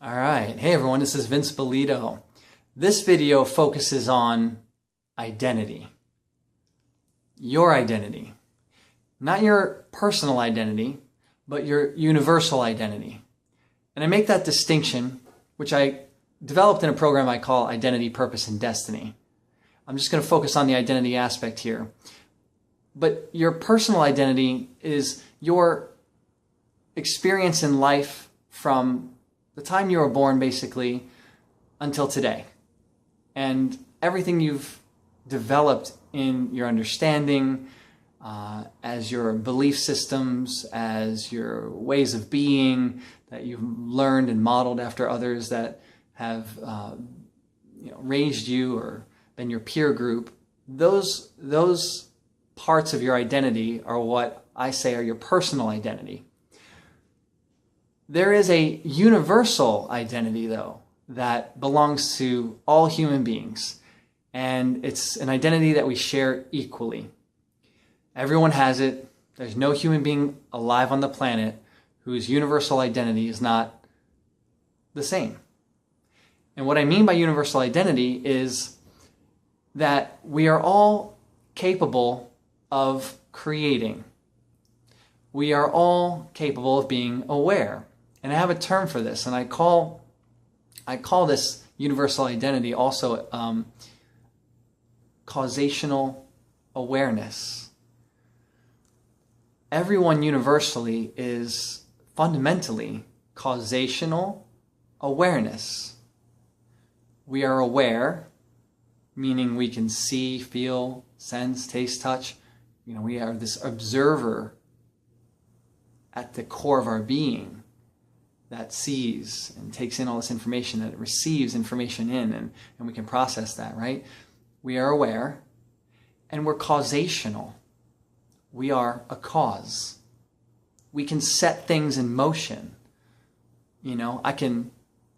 All right. Hey everyone, this is Vince Bellitto. This video focuses on identity. Your identity. Not your personal identity, but your universal identity. And I make that distinction, which I developed in a program I call Identity, Purpose, and Destiny. I'm just going to focus on the identity aspect here. But your personal identity is your experience in life from the time you were born, basically, until today. And everything you've developed in your understanding, as your belief systems, as your ways of being that you've learned and modeled after others that have raised you or been your peer group, those parts of your identity are what I say are your personal identity. There is a universal identity, though, that belongs to all human beings, and it's an identity that we share equally. Everyone has it. There's no human being alive on the planet whose universal identity is not the same. And what I mean by universal identity is that we are all capable of creating. We are all capable of being aware. And I have a term for this, and I call this universal identity also causational awareness. Everyone universally is fundamentally causational awareness. We are aware, meaning we can see, feel, sense, taste, touch. We are this observer at the core of our being that sees and takes in all this information, that it receives information in, and we can process that, right? We are aware, and we're causational. We are a cause. We can set things in motion. I can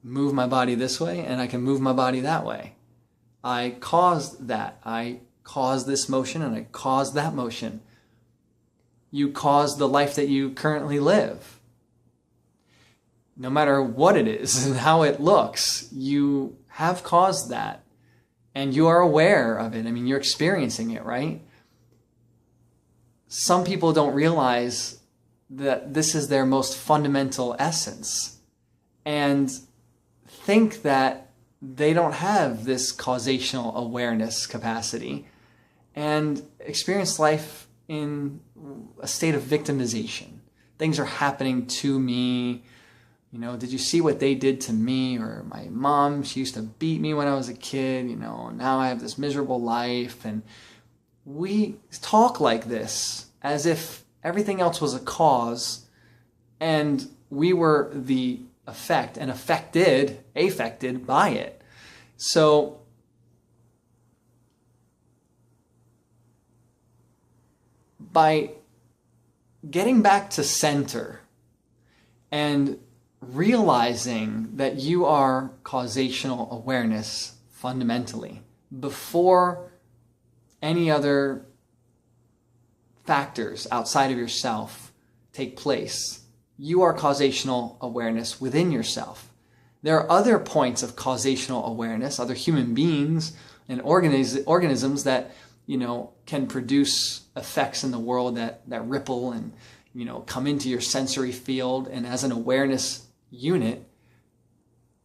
move my body this way, and I can move my body that way. I caused that. I caused this motion, and I caused that motion. You caused the life that you currently live. No matter what it is and how it looks, you have caused that. And you are aware of it. You're experiencing it, right? Some people don't realize that this is their most fundamental essence and think that they don't have this causational awareness capacity and experience life in a state of victimization. Things are happening to me. Did you see what they did to me? Or my mom, she used to beat me when I was a kid. Now I have this miserable life. And we talk like this as if everything else was a cause and we were the effect and affected by it. So by getting back to center and realizing that you are causational awareness fundamentally before any other factors outside of yourself take place, you are causational awareness within yourself. There are other points of causational awareness, other human beings and organisms that can produce effects in the world that ripple and come into your sensory field, and as an awareness unit,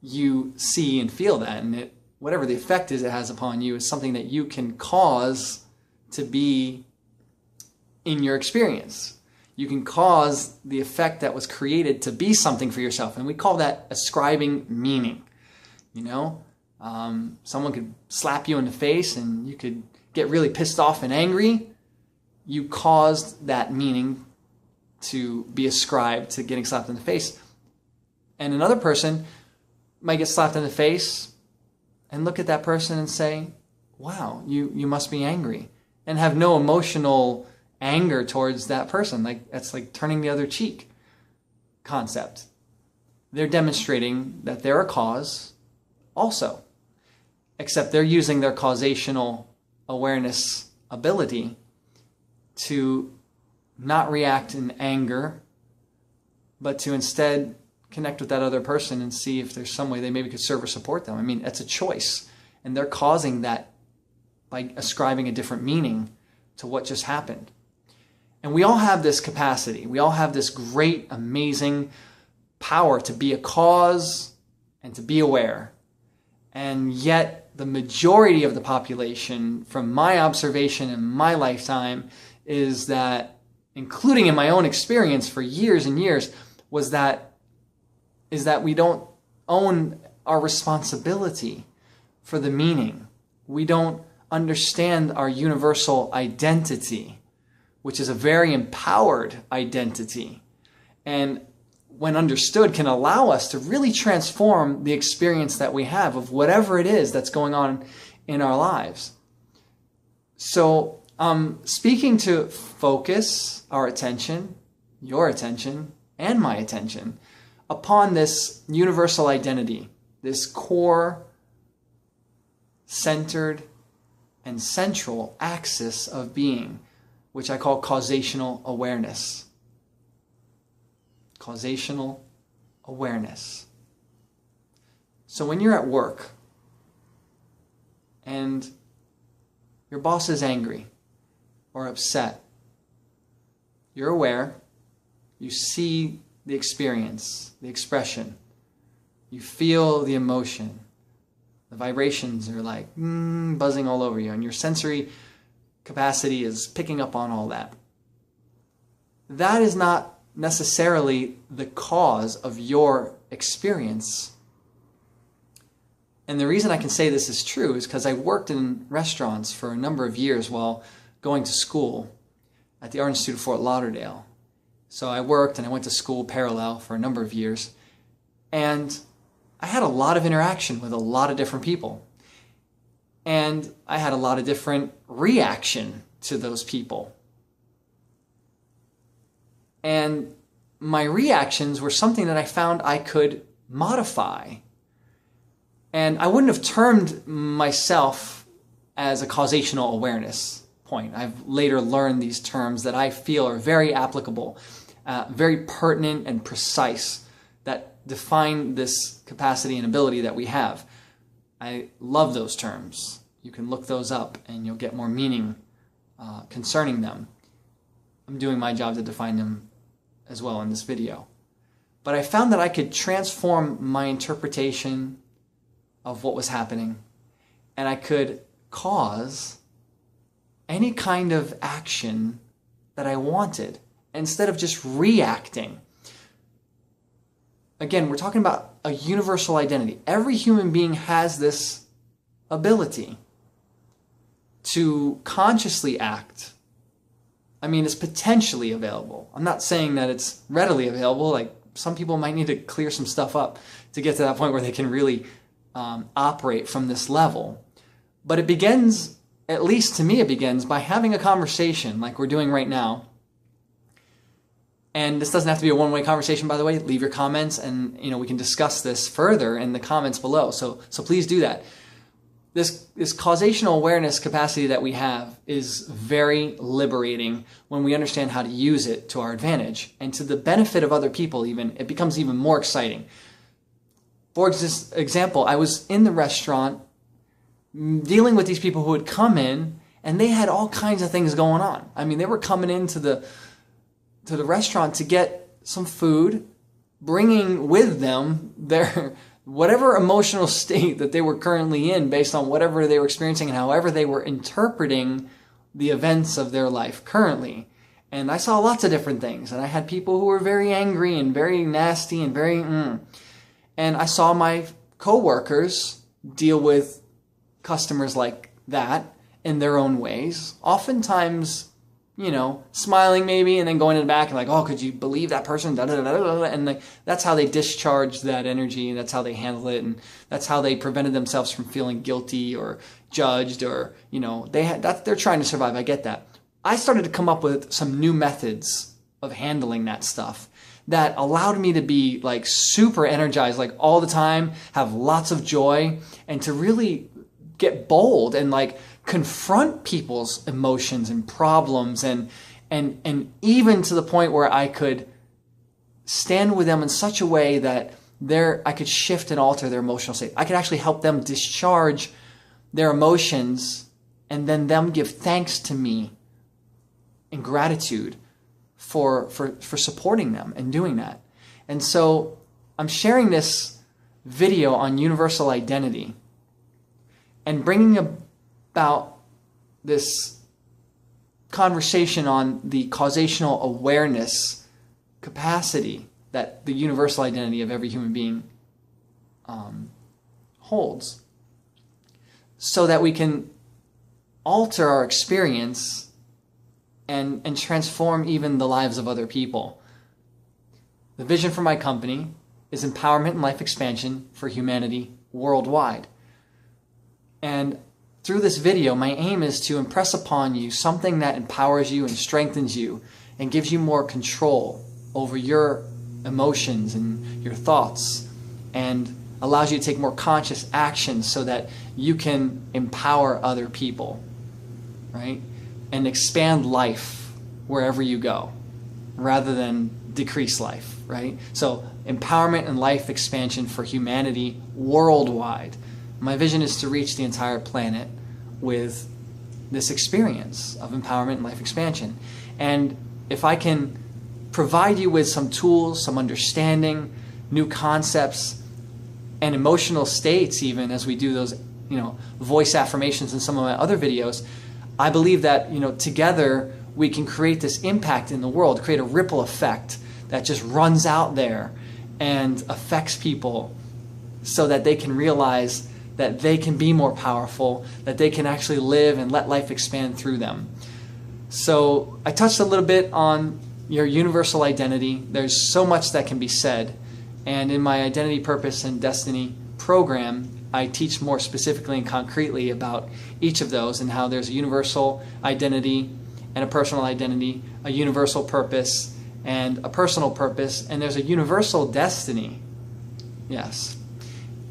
you see and feel that, and whatever the effect is it has upon you is something that you can cause to be in your experience. You can cause the effect that was created to be something for yourself, and we call that ascribing meaning. Someone could slap you in the face and you could get really pissed off and angry. You caused that meaning to be ascribed to getting slapped in the face. And another person might get slapped in the face and look at that person and say, wow, you must be angry, and have no emotional anger towards that person. That's like turning the other cheek concept. They're demonstrating that they're a cause also, except they're using their causational awareness ability to not react in anger, but to instead connect with that other person and see if there's some way they maybe could serve or support them. I mean, it's a choice. And they're causing that by ascribing a different meaning to what just happened. And we all have this capacity. We all have this great, amazing power to be a cause and to be aware. And yet the majority of the population, from my observation in my lifetime, is that, including in my own experience for years and years, is that we don't own our responsibility for the meaning. We don't understand our universal identity, which is a very empowered identity, and when understood can allow us to really transform the experience that we have of whatever it is that's going on in our lives. So speaking to focus our attention, your attention, and my attention upon this universal identity, this core, centered, and central axis of being, which I call causational awareness. Causational awareness. So when you're at work and your boss is angry or upset, you're aware, you see the experience, the expression, you feel the emotion, the vibrations are like buzzing all over you, and your sensory capacity is picking up on all that. That is not necessarily the cause of your experience. And the reason I can say this is true is because I worked in restaurants for a number of years while going to school at the Art Institute of Fort Lauderdale. So I worked and I went to school parallel for a number of years. And I had a lot of interaction with a lot of different people. And I had a lot of different reaction to those people. And my reactions were something that I found I could modify. And I wouldn't have termed myself as a causational awareness point. I've later learned these terms that I feel are very applicable, very pertinent and precise, that define this capacity and ability that we have. I love those terms. You can look those up and you'll get more meaning concerning them. I'm doing my job to define them as well in this video. But I found that I could transform my interpretation of what was happening, and I could cause any kind of action that I wanted instead of just reacting. Again, we're talking about a universal identity. Every human being has this ability to consciously act. I mean, it's potentially available. I'm not saying that it's readily available. Like, some people might need to clear some stuff up to get to that point where they can really operate from this level. But it begins, at least to me, it begins by having a conversation like we're doing right now. And this doesn't have to be a one-way conversation, by the way. Leave your comments and we can discuss this further in the comments below. So please do that. This causational awareness capacity that we have is very liberating when we understand how to use it to our advantage. And to the benefit of other people even, it becomes even more exciting. For example, I was in the restaurant dealing with these people who had come in, and they had all kinds of things going on. I mean, they were coming into the restaurant to get some food, bringing with them their whatever emotional state that they were currently in based on whatever they were experiencing and however they were interpreting the events of their life currently. And I saw lots of different things. And I had people who were very angry and very nasty and very And I saw my coworkers deal with customers like that in their own ways. Oftentimes, smiling maybe, and then going in the back and like, oh, could you believe that person? And that's how they discharged that energy, and that's how they handle it, and that's how they prevented themselves from feeling guilty or judged, or they're trying to survive. I get that. I started to come up with some new methods of handling that stuff that allowed me to be like super energized, like all the time, have lots of joy, and to really get bold and like confront people's emotions and problems, and even to the point where I could stand with them in such a way that I could shift and alter their emotional state. I could actually help them discharge their emotions and then them give thanks to me in gratitude for supporting them and doing that. And so I'm sharing this video on universal identity and bringing about this conversation on the causational awareness capacity that the universal identity of every human being holds, so that we can alter our experience and transform even the lives of other people. The vision for my company is empowerment and life expansion for humanity worldwide. And through this video, my aim is to impress upon you something that empowers you and strengthens you and gives you more control over your emotions and your thoughts, and allows you to take more conscious action so that you can empower other people, right? And expand life wherever you go, rather than decrease life, right? So empowerment and life expansion for humanity worldwide. My vision is to reach the entire planet with this experience of empowerment and life expansion. And if I can provide you with some tools, some understanding, new concepts, and emotional states, even as we do those, voice affirmations in some of my other videos, I believe that, together we can create this impact in the world, create a ripple effect that just runs out there and affects people so that they can realize that they can be more powerful, that they can actually live and let life expand through them. So I touched a little bit on your universal identity. There's so much that can be said. And in my Identity, Purpose, and Destiny program, I teach more specifically and concretely about each of those and how there's a universal identity and a personal identity, a universal purpose and a personal purpose, and there's a universal destiny. Yes.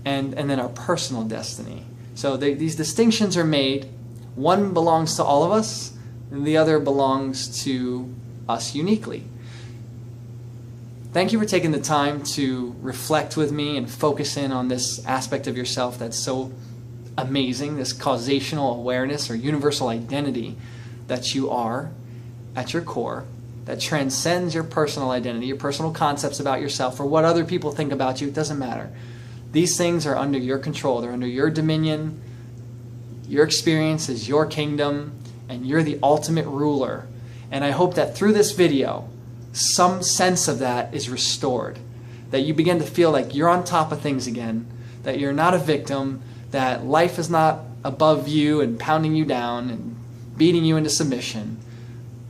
And then our personal destiny. So these distinctions are made. One belongs to all of us, and the other belongs to us uniquely. Thank you for taking the time to reflect with me and focus in on this aspect of yourself that's so amazing, this causational awareness or universal identity that you are at your core, that transcends your personal identity, your personal concepts about yourself, or what other people think about you. It doesn't matter. These things are under your control. They're under your dominion. Your experience is your kingdom, and you're the ultimate ruler. And I hope that through this video, some sense of that is restored, that you begin to feel like you're on top of things again, that you're not a victim, that life is not above you and pounding you down and beating you into submission.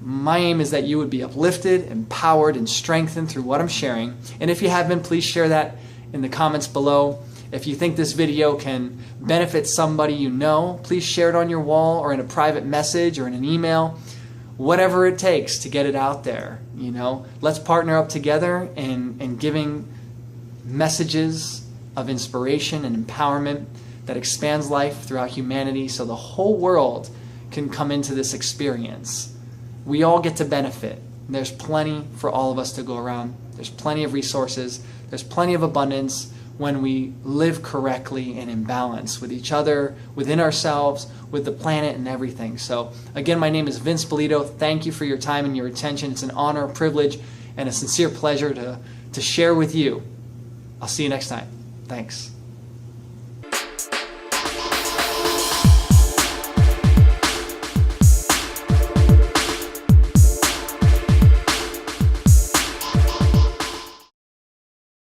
My aim is that you would be uplifted, empowered, and strengthened through what I'm sharing. And if you have been, please share that in the comments below. If you think this video can benefit somebody you know, please share it on your wall or in a private message or in an email. Whatever it takes to get it out there, Let's partner up together in giving messages of inspiration and empowerment that expands life throughout humanity so the whole world can come into this experience. We all get to benefit. There's plenty for all of us to go around. There's plenty of resources. There's plenty of abundance when we live correctly and in balance with each other, within ourselves, with the planet and everything. So again, my name is Vince Bellitto. Thank you for your time and your attention. It's an honor, a privilege, and a sincere pleasure to share with you. I'll see you next time. Thanks.